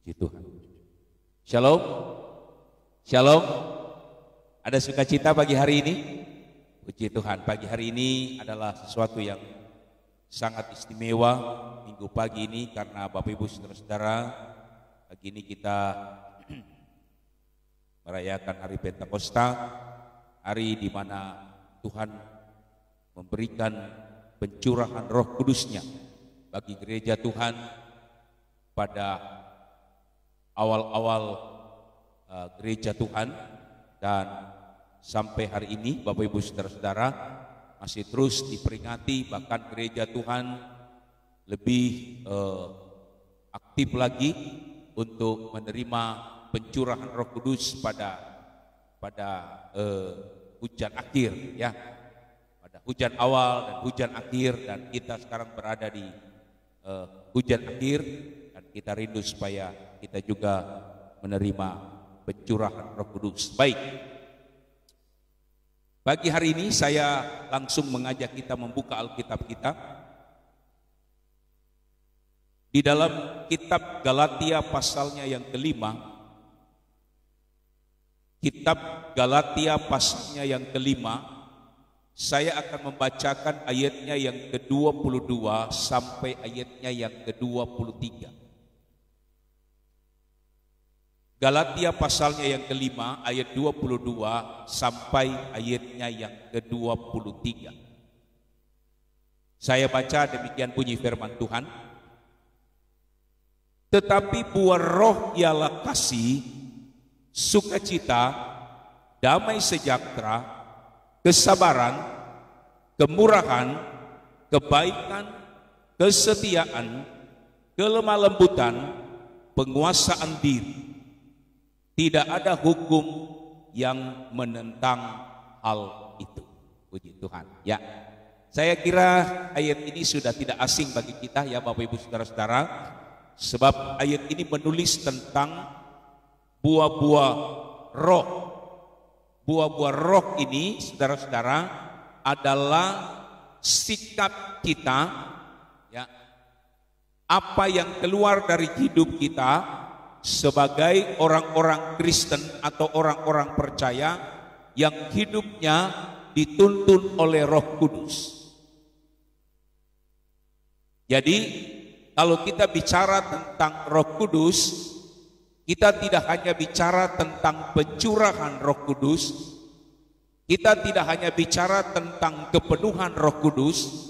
Puji Tuhan. Shalom. Shalom. Ada sukacita pagi hari ini? Puji Tuhan, pagi hari ini adalah sesuatu yang sangat istimewa minggu pagi ini karena Bapak Ibu Saudara-saudara, pagi ini kita merayakan hari Pentakosta, hari di mana Tuhan memberikan pencurahan Roh Kudus-Nya bagi gereja Tuhan pada awal-awal gereja Tuhan, dan sampai hari ini Bapak Ibu Saudara-saudara masih terus diperingati, bahkan gereja Tuhan lebih aktif lagi untuk menerima pencurahan Roh Kudus pada hujan akhir, ya, pada hujan awal dan hujan akhir, dan kita sekarang berada di hujan akhir, dan kita rindu supaya kita juga menerima pencurahan Roh Kudus. Baik, pagi hari ini saya langsung mengajak kita membuka Alkitab kita di dalam kitab Galatia pasalnya yang kelima. Kitab Galatia pasalnya yang kelima, saya akan membacakan ayatnya yang ke-22 sampai ayatnya yang ke-23. Galatia pasalnya yang kelima ayat 22 sampai ayatnya yang ke-23. Saya baca, demikian bunyi firman Tuhan. Tetapi buah roh ialah kasih, sukacita, damai sejahtera, kesabaran, kemurahan, kebaikan, kesetiaan, kelemah lembutan, penguasaan diri. Tidak ada hukum yang menentang hal itu. Puji Tuhan. Ya, saya kira ayat ini sudah tidak asing bagi kita, ya Bapak Ibu Saudara-saudara, sebab ayat ini menulis tentang buah-buah roh. Buah-buah roh ini, saudara-saudara, adalah sikap kita, ya, apa yang keluar dari hidup kita sebagai orang-orang Kristen atau orang-orang percaya yang hidupnya dituntun oleh Roh Kudus. Jadi kalau kita bicara tentang Roh Kudus, kita tidak hanya bicara tentang pencurahan Roh Kudus, kita tidak hanya bicara tentang kepenuhan Roh Kudus,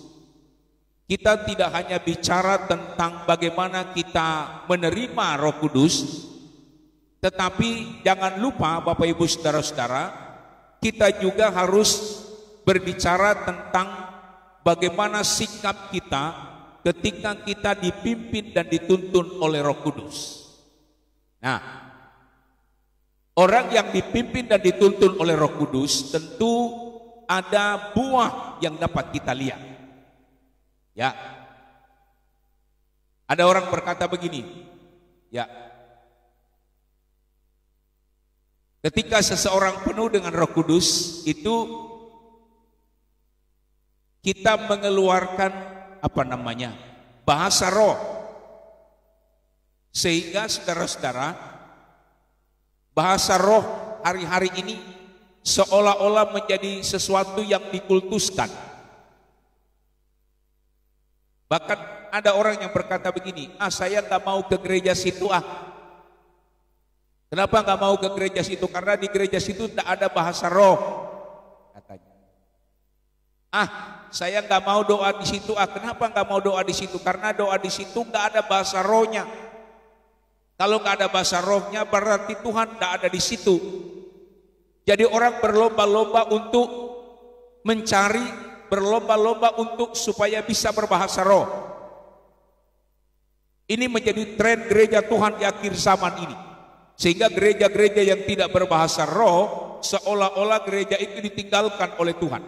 kita tidak hanya bicara tentang bagaimana kita menerima Roh Kudus, tetapi jangan lupa Bapak Ibu Saudara-saudara, kita juga harus berbicara tentang bagaimana sikap kita ketika kita dipimpin dan dituntun oleh Roh Kudus. Nah, orang yang dipimpin dan dituntun oleh Roh Kudus tentu ada buah yang dapat kita lihat. Ya, ada orang berkata begini, ya, ketika seseorang penuh dengan Roh Kudus itu kita mengeluarkan bahasa roh, sehingga saudara-saudara, bahasa roh hari-hari ini seolah-olah menjadi sesuatu yang dikultuskan. Bahkan ada orang yang berkata begini, saya nggak mau ke gereja situ Kenapa nggak mau ke gereja situ? Karena di gereja situ tidak ada bahasa roh, katanya. Saya nggak mau doa di situ Kenapa nggak mau doa di situ? Karena doa di situ nggak ada bahasa rohnya. Kalau nggak ada bahasa rohnya berarti Tuhan nggak ada di situ. Jadi orang berlomba-lomba untuk mencari, berlomba-lomba untuk supaya bisa berbahasa roh. Ini menjadi tren gereja Tuhan di akhir zaman ini, sehingga gereja-gereja yang tidak berbahasa roh seolah-olah gereja itu ditinggalkan oleh Tuhan.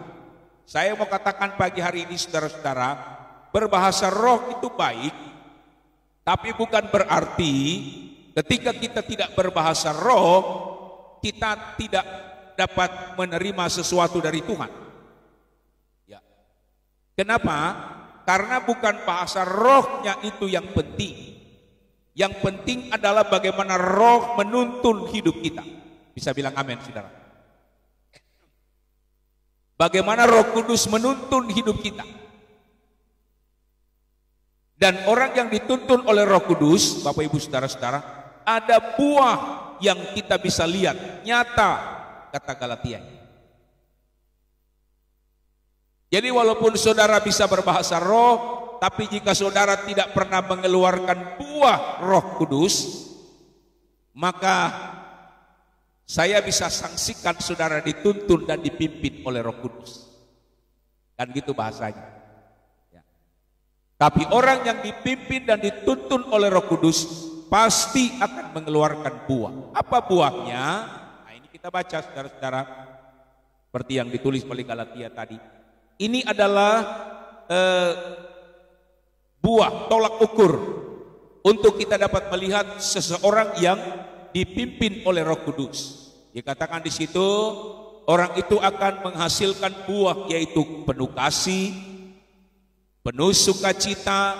Saya mau katakan pagi hari ini, saudara-saudara, berbahasa roh itu baik, tapi bukan berarti ketika kita tidak berbahasa roh kita tidak dapat menerima sesuatu dari Tuhan. Kenapa? Karena bukan bahasa rohnya itu yang penting, Yang penting adalah bagaimana roh menuntun hidup kita. Bisa bilang amin, saudara. Bagaimana Roh Kudus menuntun hidup kita. Dan orang yang dituntun oleh Roh Kudus, Bapak Ibu saudara-saudara, ada buah yang kita bisa lihat nyata, kata Galatia. Jadi walaupun saudara bisa berbahasa roh, tapi jika saudara tidak pernah mengeluarkan buah Roh Kudus, maka saya bisa saksikan saudara dituntun dan dipimpin oleh Roh Kudus. Kan gitu bahasanya. Ya. Tapi orang yang dipimpin dan dituntun oleh Roh Kudus pasti akan mengeluarkan buah. Apa buahnya? Nah, ini kita baca saudara-saudara, seperti yang ditulis oleh Galatia tadi. Ini adalah buah tolak ukur untuk kita dapat melihat seseorang yang dipimpin oleh Roh Kudus. Dikatakan di situ orang itu akan menghasilkan buah, yaitu penuh kasih, penuh sukacita,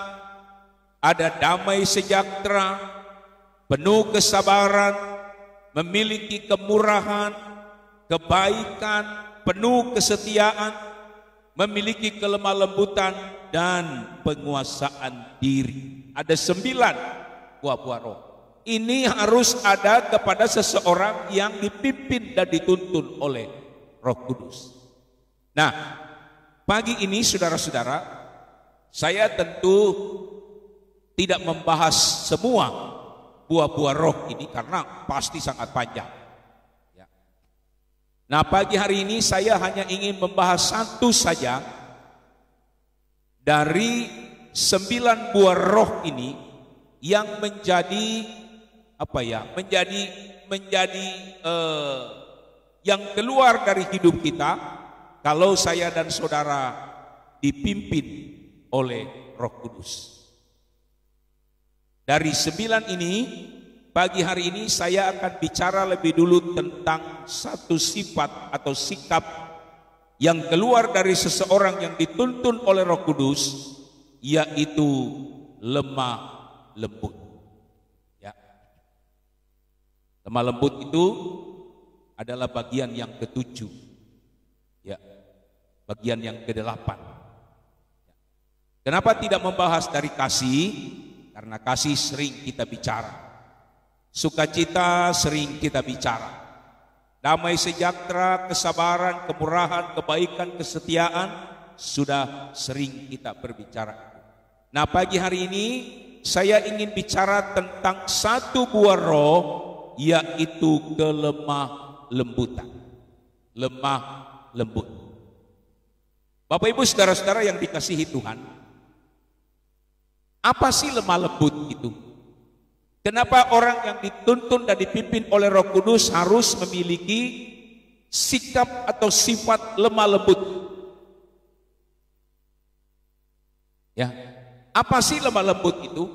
ada damai sejahtera, penuh kesabaran, memiliki kemurahan, kebaikan, penuh kesetiaan, memiliki kelemah lembutan dan penguasaan diri. Ada 9 buah-buah roh. Ini harus ada kepada seseorang yang dipimpin dan dituntun oleh Roh Kudus. Nah, pagi ini saudara-saudara, saya tentu tidak membahas semua buah-buah roh ini karena pasti sangat panjang. Ya. Nah, pagi hari ini saya hanya ingin membahas satu saja dari 9 buah roh ini yang menjadi yang keluar dari hidup kita kalau saya dan saudara dipimpin oleh Roh Kudus. Dari 9 ini, pagi hari ini saya akan bicara lebih dulu tentang satu sifat atau sikap yang keluar dari seseorang yang dituntun oleh Roh Kudus, yaitu lemah lembut. Lemah lembut itu adalah bagian yang ke-7, ya, bagian yang ke-8. Kenapa tidak membahas dari kasih? Karena kasih sering kita bicara, sukacita sering kita bicara, damai sejahtera, kesabaran, kemurahan, kebaikan, kesetiaan sudah sering kita berbicara. Nah, pagi hari ini saya ingin bicara tentang satu buah roh, yaitu kelemah lembutan. Lemah lembut. Bapak Ibu saudara-saudara yang dikasihi Tuhan, apa sih lemah lembut itu? Kenapa orang yang dituntun dan dipimpin oleh Roh Kudus harus memiliki sikap atau sifat lemah lembut? Ya, apa sih lemah lembut itu?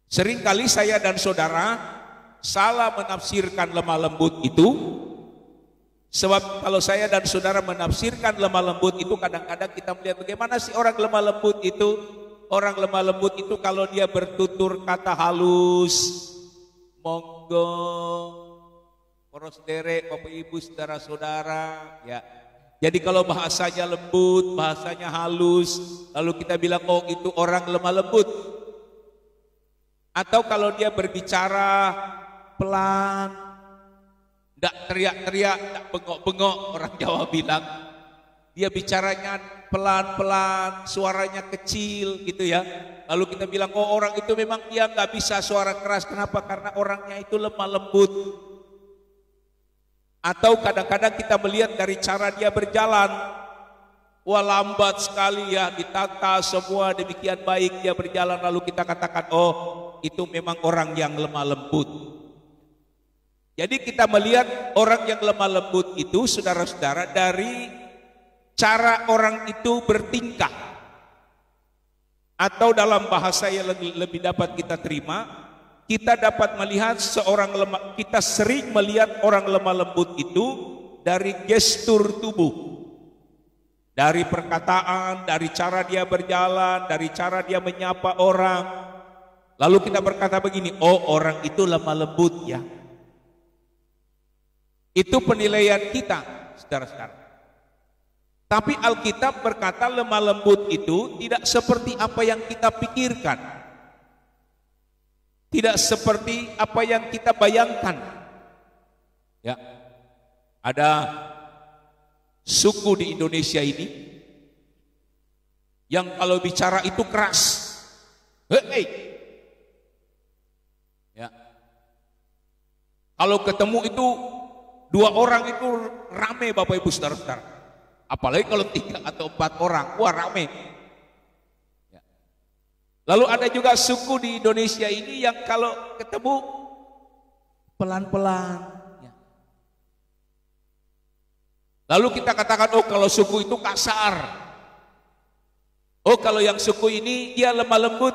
Seringkali saya dan saudara salah menafsirkan lemah lembut itu. Sebab kalau saya dan saudara menafsirkan lemah lembut itu, kadang-kadang kita melihat bagaimana sih orang lemah lembut itu. Orang lemah lembut itu kalau dia bertutur kata halus, monggo, poros derek, Bapak Ibu saudara-saudara, ya. Jadi kalau bahasanya lembut, bahasanya halus, lalu kita bilang oh itu orang lemah lembut. Atau kalau dia berbicara pelan, tidak teriak-teriak, tidak bengok-bengok, orang Jawa bilang. Dia bicaranya pelan-pelan, suaranya kecil gitu ya. Lalu kita bilang oh orang itu memang dia nggak bisa suara keras. Kenapa? Karena orangnya itu lemah lembut. Atau kadang-kadang kita melihat dari cara dia berjalan, wah lambat sekali ya, ditata semua demikian baik dia berjalan, lalu kita katakan oh itu memang orang yang lemah lembut. Jadi kita melihat orang yang lemah lembut itu saudara-saudara dari cara orang itu bertingkah, atau dalam bahasa yang lebih dapat kita terima, kita dapat melihat seorang lemah, kita sering melihat orang lemah lembut itu dari gestur tubuh. Dari perkataan, dari cara dia berjalan, dari cara dia menyapa orang. Lalu kita berkata begini, oh orang itu lemah lembut ya. Itu penilaian kita, saudara-saudara. Tapi Alkitab berkata lemah lembut itu tidak seperti apa yang kita pikirkan. Tidak seperti apa yang kita bayangkan. Ya. Ada suku di Indonesia ini yang kalau bicara itu keras. Hei. Ya. Kalau ketemu itu dua orang itu rame Bapak Ibu saudara-saudara. Apalagi kalau 3 atau 4 orang, wah rame. Ya. Lalu ada juga suku di Indonesia ini yang kalau ketemu pelan-pelan. Lalu kita katakan, oh kalau suku itu kasar. Oh kalau yang suku ini dia lemah lembut,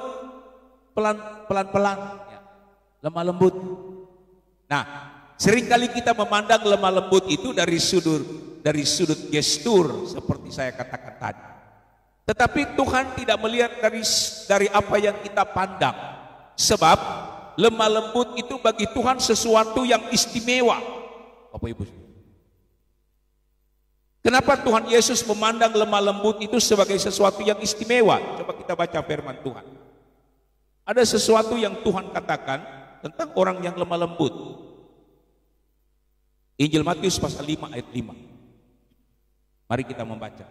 pelan-pelan, ya, lemah lembut. Nah, seringkali kita memandang lemah lembut itu dari sudut gestur, seperti saya katakan tadi. Tetapi Tuhan tidak melihat dari apa yang kita pandang. Sebab lemah lembut itu bagi Tuhan sesuatu yang istimewa. Bapak Ibu. Kenapa Tuhan Yesus memandang lemah lembut itu sebagai sesuatu yang istimewa? Coba kita baca firman Tuhan. Ada sesuatu yang Tuhan katakan tentang orang yang lemah lembut. Injil Matius pasal 5 ayat 5. Mari kita membaca.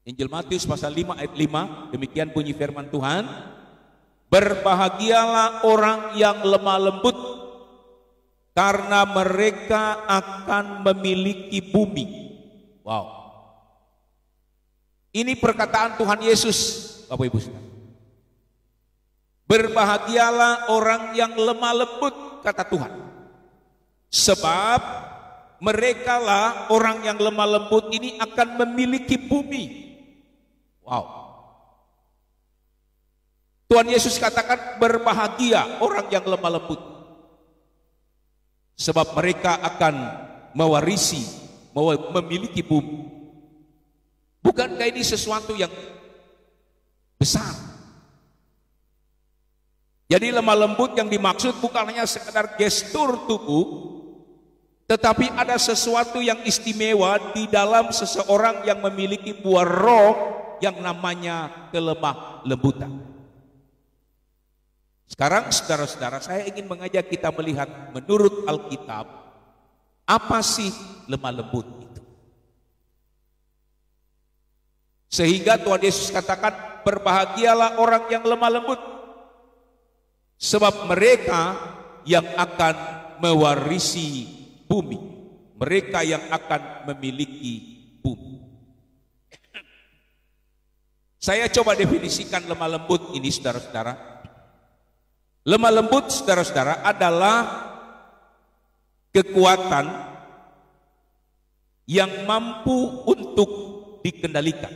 Injil Matius pasal 5 ayat 5, demikian bunyi firman Tuhan. Berbahagialah orang yang lemah lembut, karena mereka akan memiliki bumi. Wow. Ini perkataan Tuhan Yesus, Bapak Ibu. Berbahagialah orang yang lemah lembut, kata Tuhan. Sebab mereka lah orang yang lemah lembut ini akan memiliki bumi. Wow. Tuhan Yesus katakan berbahagia orang yang lemah lembut. Sebab mereka akan mewarisi, memiliki bumi. Bukankah ini sesuatu yang besar? Jadi lemah lembut yang dimaksud bukan hanya sekedar gestur tubuh, tetapi ada sesuatu yang istimewa di dalam seseorang yang memiliki buah roh yang namanya kelemah lembutan. Sekarang saudara-saudara, saya ingin mengajak kita melihat menurut Alkitab, apa sih lemah lembut itu? Sehingga Tuhan Yesus katakan, berbahagialah orang yang lemah lembut, sebab mereka yang akan mewarisi bumi, mereka yang akan memiliki bumi. Saya coba definisikan lemah lembut ini, saudara-saudara. Lemah lembut, saudara-saudara, adalah kekuatan yang mampu untuk dikendalikan.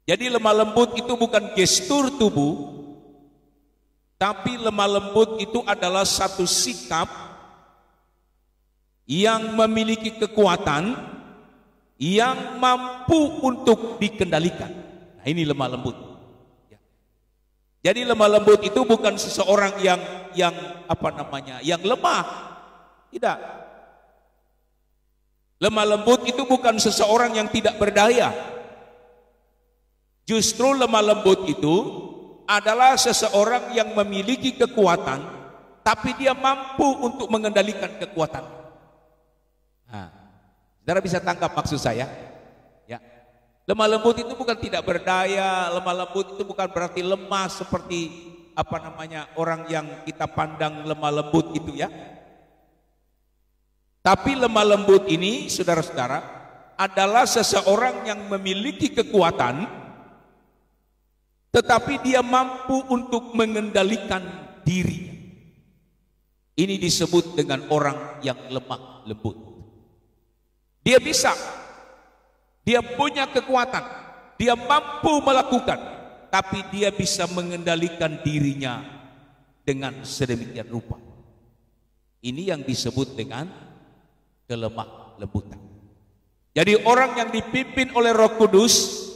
Jadi lemah lembut itu bukan gestur tubuh, tapi lemah lembut itu adalah satu sikap yang memiliki kekuatan yang mampu untuk dikendalikan. Nah, ini lemah lembut. Jadi lemah lembut itu bukan seseorang yang lemah. Tidak. Lemah lembut itu bukan seseorang yang tidak berdaya. Justru lemah lembut itu adalah seseorang yang memiliki kekuatan, tapi dia mampu untuk mengendalikan kekuatan. Nah, saudara bisa tangkap maksud saya? Ya. Lemah lembut itu bukan tidak berdaya, lemah lembut itu bukan berarti lemah seperti orang yang kita pandang lemah lembut itu ya. Tapi lemah lembut ini, saudara-saudara, adalah seseorang yang memiliki kekuatan, tetapi dia mampu untuk mengendalikan diri. Ini disebut dengan orang yang lemah lembut. Dia bisa. Dia punya kekuatan, dia mampu melakukan, tapi dia bisa mengendalikan dirinya dengan sedemikian rupa. Ini yang disebut dengan kelemah lembutan. Jadi orang yang dipimpin oleh Roh Kudus,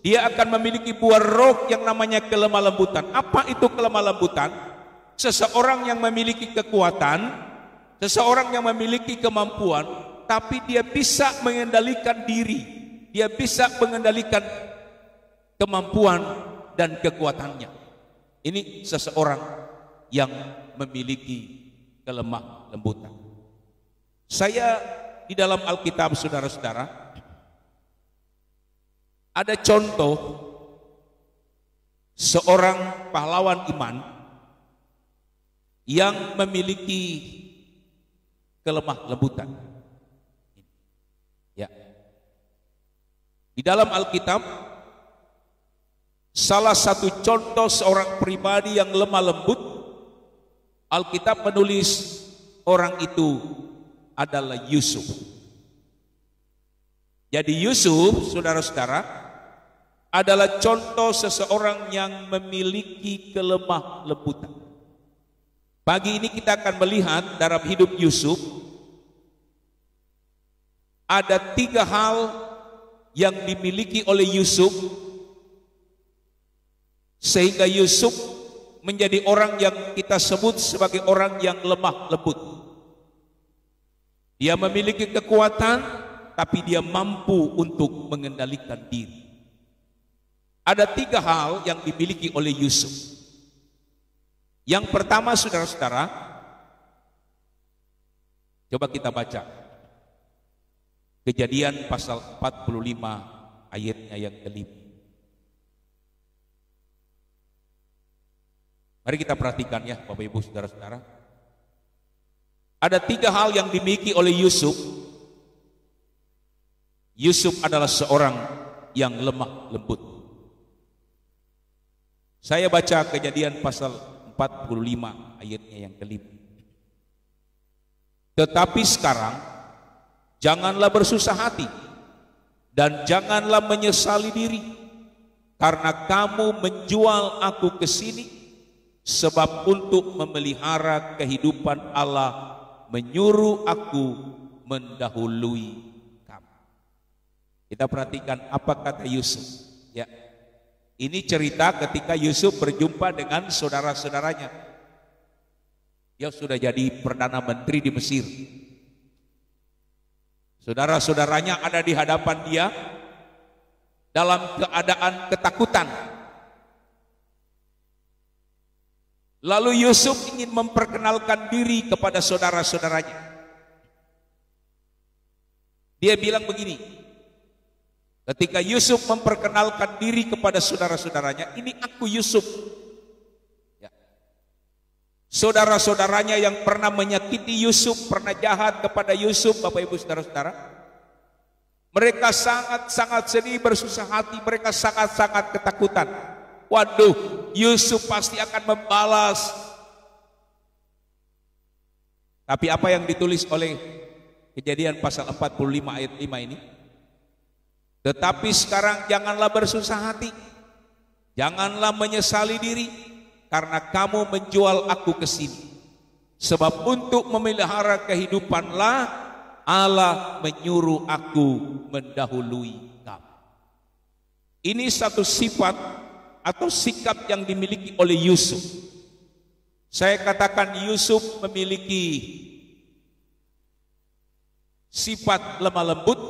dia akan memiliki buah roh yang namanya kelemah lembutan. Apa itu kelemah lembutan? Seseorang yang memiliki kekuatan, seseorang yang memiliki kemampuan, tapi dia bisa mengendalikan diri, dia bisa mengendalikan kemampuan dan kekuatannya. Ini seseorang yang memiliki kelemah lembutan. Saya di dalam Alkitab, saudara-saudara, ada contoh seorang pahlawan iman yang memiliki kelemah lembutan. Ya. Di dalam Alkitab, salah satu contoh seorang pribadi yang lemah lembut, Alkitab menulis orang itu adalah Yusuf. Jadi Yusuf, saudara-saudara, adalah contoh seseorang yang memiliki kelemah lembutan. Pagi ini kita akan melihat dalam hidup Yusuf ada 3 hal yang dimiliki oleh Yusuf sehingga Yusuf menjadi orang yang kita sebut sebagai orang yang lemah lembut. Dia memiliki kekuatan, tapi dia mampu untuk mengendalikan diri. Ada 3 hal yang dimiliki oleh Yusuf. Yang pertama, saudara-saudara, coba kita baca Kejadian pasal 45 ayatnya yang kelima. Mari kita perhatikan ya Bapak Ibu saudara-saudara. Ada 3 hal yang dimiliki oleh Yusuf. Yusuf adalah seorang yang lemah lembut. Saya baca Kejadian pasal 45 ayatnya yang kelima. Tetapi sekarang janganlah bersusah hati dan janganlah menyesali diri karena kamu menjual aku ke sini, sebab untuk memelihara kehidupan Allah menyuruh aku mendahului kamu. Kita perhatikan apa kata Yusuf. Ya, ini cerita ketika Yusuf berjumpa dengan saudara-saudaranya. Dia sudah jadi Perdana Menteri di Mesir. Saudara-saudaranya ada di hadapan dia dalam keadaan ketakutan. Lalu Yusuf ingin memperkenalkan diri kepada saudara-saudaranya. Dia bilang begini, ketika Yusuf memperkenalkan diri kepada saudara-saudaranya, ini aku Yusuf. Ya. Saudara-saudaranya yang pernah menyakiti Yusuf, pernah jahat kepada Yusuf, Bapak Ibu saudara-saudara, mereka sangat-sangat sedih, bersusah hati, mereka sangat-sangat ketakutan. Waduh, Yusuf pasti akan membalas. Tapi apa yang ditulis oleh Kejadian pasal 45 ayat 5 ini? Tetapi sekarang janganlah bersusah hati, janganlah menyesali diri, karena kamu menjual aku ke sini. Sebab untuk memelihara kehidupanlah Allah menyuruh aku mendahului kamu. Ini satu sifat atau sikap yang dimiliki oleh Yusuf. Saya katakan Yusuf memiliki sifat lemah lembut.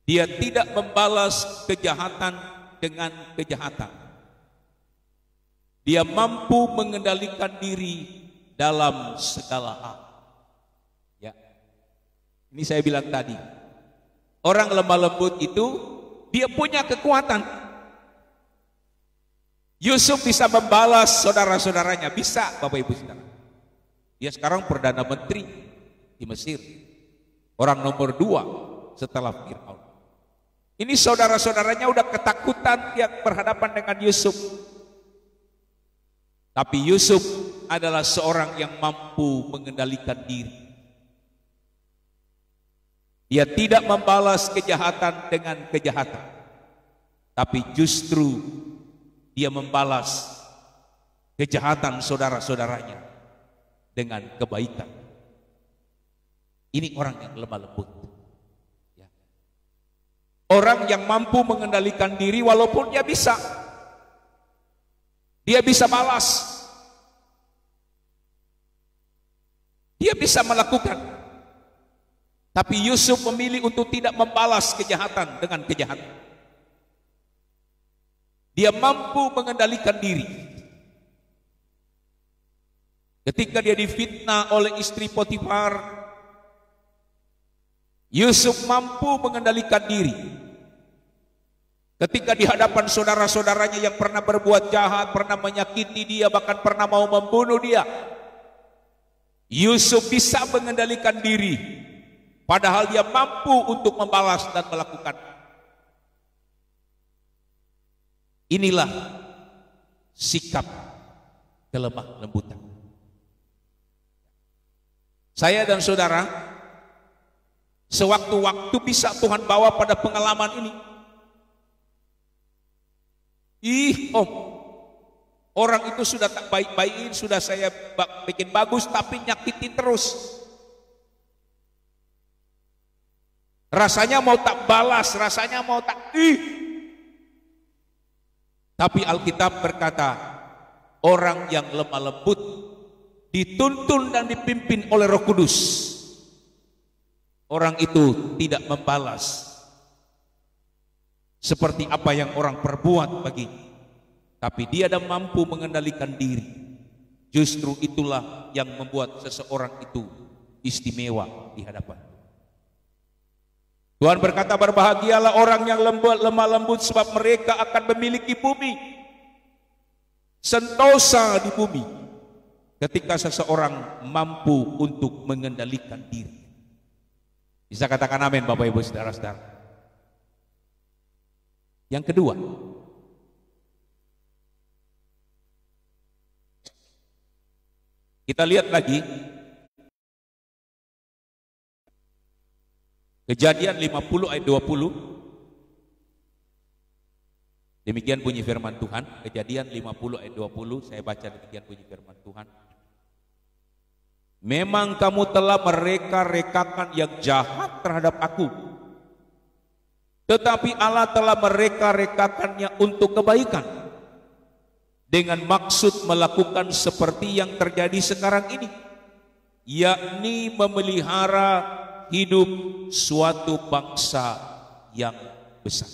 Dia tidak membalas kejahatan dengan kejahatan. Dia mampu mengendalikan diri dalam segala hal. Ya. Ini saya bilang tadi. Orang lemah lembut itu dia punya kekuatan. Yusuf bisa membalas saudara-saudaranya, bisa Bapak Ibu saudara. Dia sekarang Perdana Menteri di Mesir, orang nomor 2 setelah Fir'aun. Ini saudara-saudaranya udah ketakutan yang berhadapan dengan Yusuf. Tapi Yusuf adalah seorang yang mampu mengendalikan diri. Dia tidak membalas kejahatan dengan kejahatan, tapi justru dia membalas kejahatan saudara-saudaranya dengan kebaikan. Ini orang yang lemah lembut. Orang yang mampu mengendalikan diri walaupun dia bisa balas, dia bisa melakukan. Tapi Yusuf memilih untuk tidak membalas kejahatan dengan kejahatan. Dia mampu mengendalikan diri. Ketika dia difitnah oleh istri Potifar, Yusuf mampu mengendalikan diri. Ketika di hadapan saudara-saudaranya yang pernah berbuat jahat, pernah menyakiti dia, bahkan pernah mau membunuh dia, Yusuf bisa mengendalikan diri, padahal dia mampu untuk membalas dan melakukan. Inilah sikap kelemah lembutan. Saya dan saudara sewaktu-waktu bisa Tuhan bawa pada pengalaman ini. Orang itu sudah tak baik-baikin, sudah saya bikin bagus, tapi nyakitin terus. Rasanya mau tak balas, rasanya mau tak Tapi Alkitab berkata, orang yang lemah lembut dituntun dan dipimpin oleh Roh Kudus, orang itu tidak membalas seperti apa yang orang perbuat baginya, tapi dia ada mampu mengendalikan diri. Justru itulah yang membuat seseorang itu istimewa di hadapan Tuhan. Berkata, berbahagialah orang yang lemah lembut, sebab mereka akan memiliki bumi. Sentosa di bumi ketika seseorang mampu untuk mengendalikan diri. Bisa katakan amin Bapak Ibu saudara-saudara. Yang kedua, kita lihat lagi Kejadian 50 ayat 20. Demikian bunyi firman Tuhan. Kejadian 50 ayat 20. Saya baca demikian bunyi firman Tuhan. Memang kamu telah mereka-rekakan yang jahat terhadap aku, tetapi Allah telah mereka-rekakannya untuk kebaikan, dengan maksud melakukan seperti yang terjadi sekarang ini, yakni memelihara hidup suatu bangsa yang besar.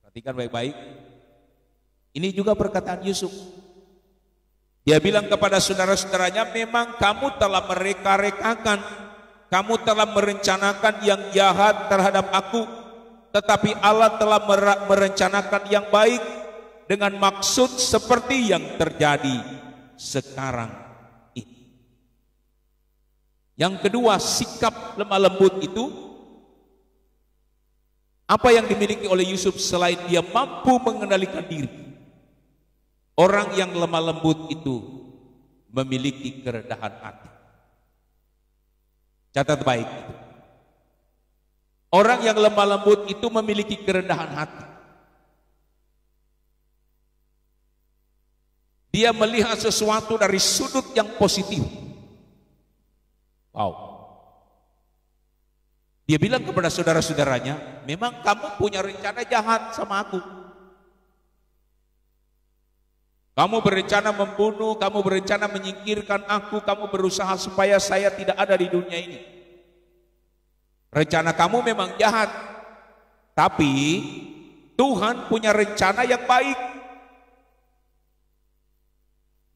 Perhatikan baik-baik. Ini juga perkataan Yusuf. Dia bilang kepada saudara-saudaranya, memang kamu telah mereka-rekakan, kamu telah merencanakan yang jahat terhadap aku, tetapi Allah telah merencanakan yang baik dengan maksud seperti yang terjadi sekarang. Yang kedua, sikap lemah lembut itu, apa yang dimiliki oleh Yusuf selain dia mampu mengendalikan diri? Orang yang lemah lembut itu memiliki kerendahan hati. Catat baik itu. Orang yang lemah lembut itu memiliki kerendahan hati. Dia melihat sesuatu dari sudut yang positif. Wow. Dia bilang kepada saudara-saudaranya, memang kamu punya rencana jahat sama aku. Kamu berencana membunuh, kamu berencana menyingkirkan aku, kamu berusaha supaya saya tidak ada di dunia ini. Rencana kamu memang jahat, tapi Tuhan punya rencana yang baik.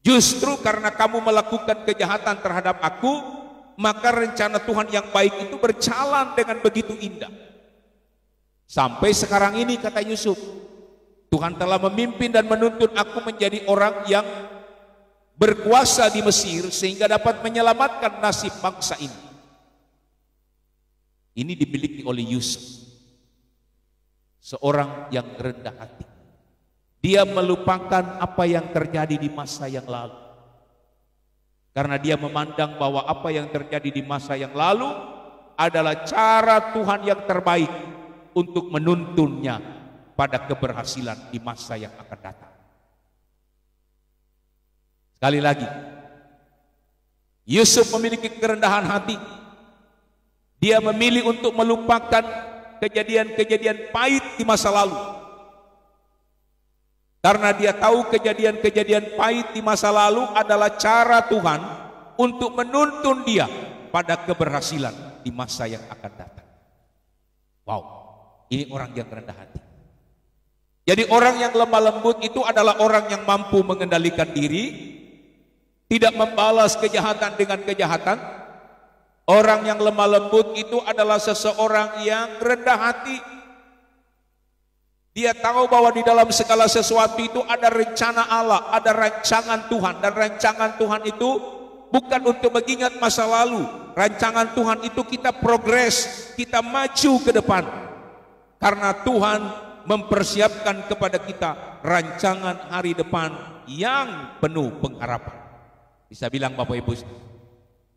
Justru karena kamu melakukan kejahatan terhadap aku, maka rencana Tuhan yang baik itu berjalan dengan begitu indah. Sampai sekarang ini, kata Yusuf, Tuhan telah memimpin dan menuntun aku menjadi orang yang berkuasa di Mesir, sehingga dapat menyelamatkan nasib bangsa ini. Ini dimiliki oleh Yusuf, seorang yang rendah hati. Dia melupakan apa yang terjadi di masa yang lalu, karena dia memandang bahwa apa yang terjadi di masa yang lalu adalah cara Tuhan yang terbaik untuk menuntunnya pada keberhasilan di masa yang akan datang. Sekali lagi, Yusuf memiliki kerendahan hati. Dia memilih untuk melupakan kejadian-kejadian pahit di masa lalu. Karena dia tahu kejadian-kejadian pahit di masa lalu adalah cara Tuhan untuk menuntun dia pada keberhasilan di masa yang akan datang. Wow, ini orang yang rendah hati. Jadi orang yang lemah lembut itu adalah orang yang mampu mengendalikan diri, tidak membalas kejahatan dengan kejahatan. Orang yang lemah lembut itu adalah seseorang yang rendah hati. Dia tahu bahwa di dalam segala sesuatu itu ada rencana Allah, ada rancangan Tuhan. Dan rancangan Tuhan itu bukan untuk mengingat masa lalu. Rancangan Tuhan itu kita progres, kita maju ke depan. Karena Tuhan mempersiapkan kepada kita rancangan hari depan yang penuh pengharapan. Bisa bilang Bapak Ibu,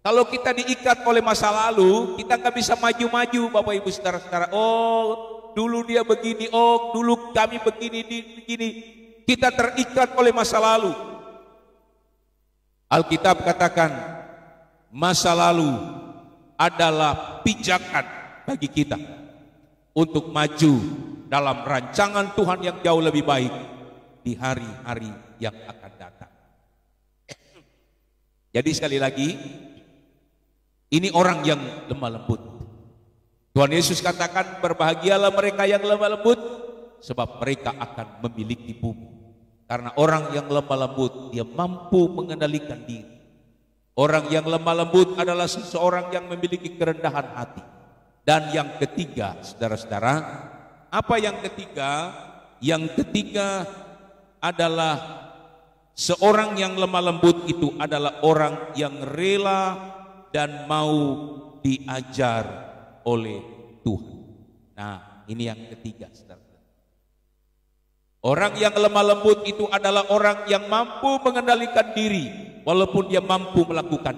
kalau kita diikat oleh masa lalu, kita nggak bisa maju-maju Bapak Ibu saudara-saudara. Oh, dulu dia begini, oh dulu kami begini. Kita terikat oleh masa lalu. Alkitab katakan masa lalu adalah pijakan bagi kita untuk maju dalam rancangan Tuhan yang jauh lebih baik di hari-hari yang akan datang. Jadi sekali lagi, ini orang yang lemah lembut. Tuhan Yesus katakan berbahagialah mereka yang lemah lembut, sebab mereka akan memiliki bumi. Karena orang yang lemah lembut, dia mampu mengendalikan diri. Orang yang lemah lembut adalah seseorang yang memiliki kerendahan hati. Dan yang ketiga, saudara-saudara, apa yang ketiga? Yang ketiga adalah seorang yang lemah lembut itu adalah orang yang rela dan mau diajar oleh Tuhan. Nah, ini yang ketiga, saudara. Orang yang lemah lembut itu adalah orang yang mampu mengendalikan diri walaupun dia mampu melakukan.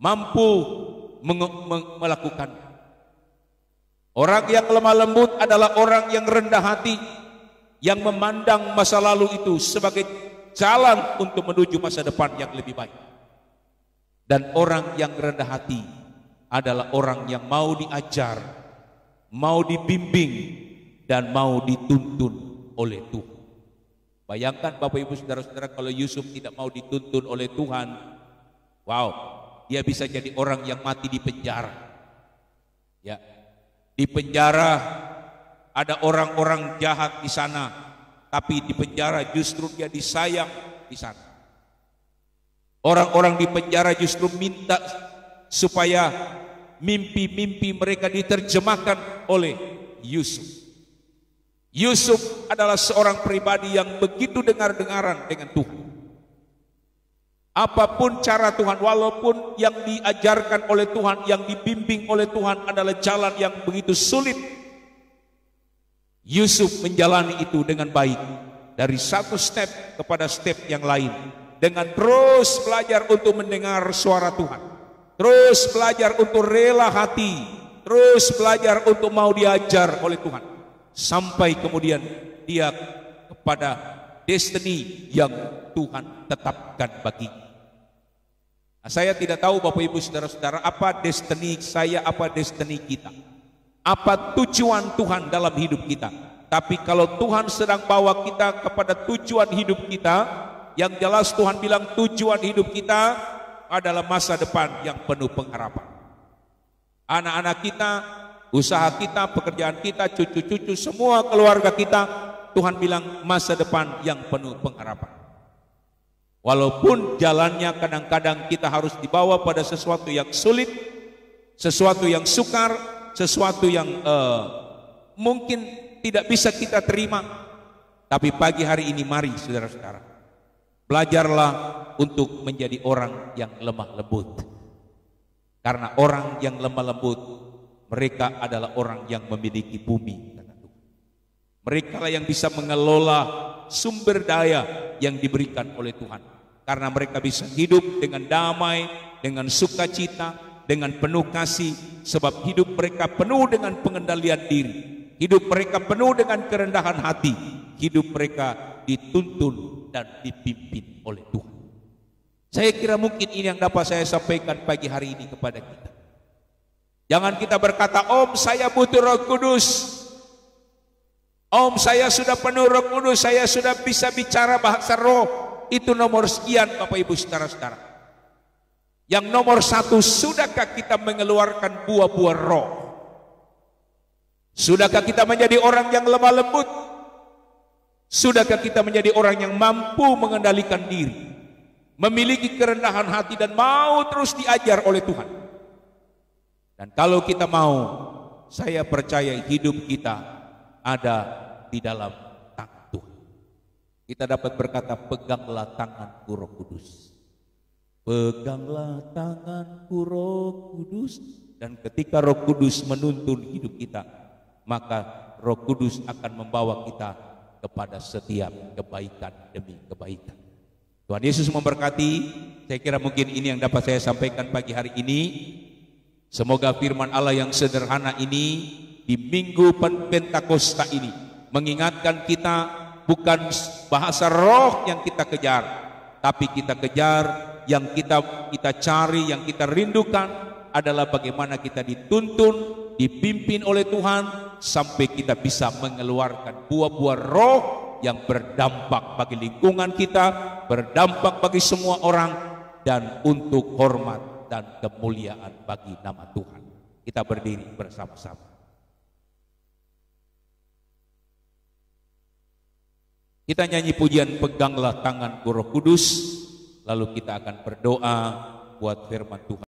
Mampu melakukan. Orang yang lemah lembut adalah orang yang rendah hati, yang memandang masa lalu itu sebagai jalan untuk menuju masa depan yang lebih baik. Dan orang yang rendah hati adalah orang yang mau diajar, mau dibimbing, dan mau dituntun oleh Tuhan. Bayangkan Bapak Ibu saudara-saudara, kalau Yusuf tidak mau dituntun oleh Tuhan, wow, dia bisa jadi orang yang mati di penjara. Ya, di penjara ada orang-orang jahat di sana, tapi di penjara justru dia disayang di sana. Orang-orang di penjara justru minta supaya mimpi-mimpi mereka diterjemahkan oleh Yusuf. Yusuf adalah seorang pribadi yang begitu dengar-dengaran dengan Tuhan. Apapun cara Tuhan, walaupun yang diajarkan oleh Tuhan, yang dibimbing oleh Tuhan adalah jalan yang begitu sulit, Yusuf menjalani itu dengan baik. Dari satu step kepada step yang lain, dengan terus belajar untuk mendengar suara Tuhan, terus belajar untuk rela hati, terus belajar untuk mau diajar oleh Tuhan, sampai kemudian dia kepada destiny yang Tuhan tetapkan baginya. Nah, saya tidak tahu Bapak Ibu saudara-saudara, apa destiny saya, apa destiny kita, apa tujuan Tuhan dalam hidup kita. Tapi kalau Tuhan sedang bawa kita kepada tujuan hidup kita, yang jelas Tuhan bilang tujuan hidup kita adalah masa depan yang penuh pengharapan. Anak-anak kita, usaha kita, pekerjaan kita, cucu-cucu, semua keluarga kita, Tuhan bilang masa depan yang penuh pengharapan. Walaupun jalannya kadang-kadang kita harus dibawa pada sesuatu yang sulit, sesuatu yang sukar, sesuatu yang mungkin tidak bisa kita terima. Tapi pagi hari ini mari saudara-saudara, belajarlah untuk menjadi orang yang lemah lembut. Karena orang yang lemah lembut, mereka adalah orang yang memiliki bumi. Mereka lah yang bisa mengelola sumber daya yang diberikan oleh Tuhan. Karena mereka bisa hidup dengan damai, dengan sukacita, dengan penuh kasih. Sebab hidup mereka penuh dengan pengendalian diri. Hidup mereka penuh dengan kerendahan hati. Hidup mereka dituntun dan dipimpin oleh Tuhan. Saya kira mungkin ini yang dapat saya sampaikan pagi hari ini kepada kita. Jangan kita berkata, Om saya butuh Roh Kudus, Om saya sudah penuh Roh Kudus, saya sudah bisa bicara bahasa roh. Itu nomor sekian Bapak Ibu saudara-saudara. Yang nomor satu, sudahkah kita mengeluarkan buah-buah roh? Sudahkah kita menjadi orang yang lemah lembut? Sudahkah kita menjadi orang yang mampu mengendalikan diri, memiliki kerendahan hati dan mau terus diajar oleh Tuhan? Dan kalau kita mau, saya percaya hidup kita ada di dalam tangan Tuhan. Kita dapat berkata, peganglah tanganku Roh Kudus. Peganglah tanganku Roh Kudus. Dan ketika Roh Kudus menuntun hidup kita, maka Roh Kudus akan membawa kita kepada setiap kebaikan demi kebaikan. Tuhan Yesus memberkati. Saya kira mungkin ini yang dapat saya sampaikan pagi hari ini. Semoga firman Allah yang sederhana ini di Minggu Pentakosta ini mengingatkan kita, bukan bahasa roh yang kita kejar, tapi kita kejar, yang kita cari, yang kita rindukan adalah bagaimana kita dituntun, dipimpin oleh Tuhan sampai kita bisa mengeluarkan buah-buah roh yang berdampak bagi lingkungan kita, berdampak bagi semua orang, dan untuk hormat dan kemuliaan bagi nama Tuhan. Kita berdiri bersama-sama. Kita nyanyi pujian Peganglah Tanganku Roh Kudus, lalu kita akan berdoa buat firman Tuhan.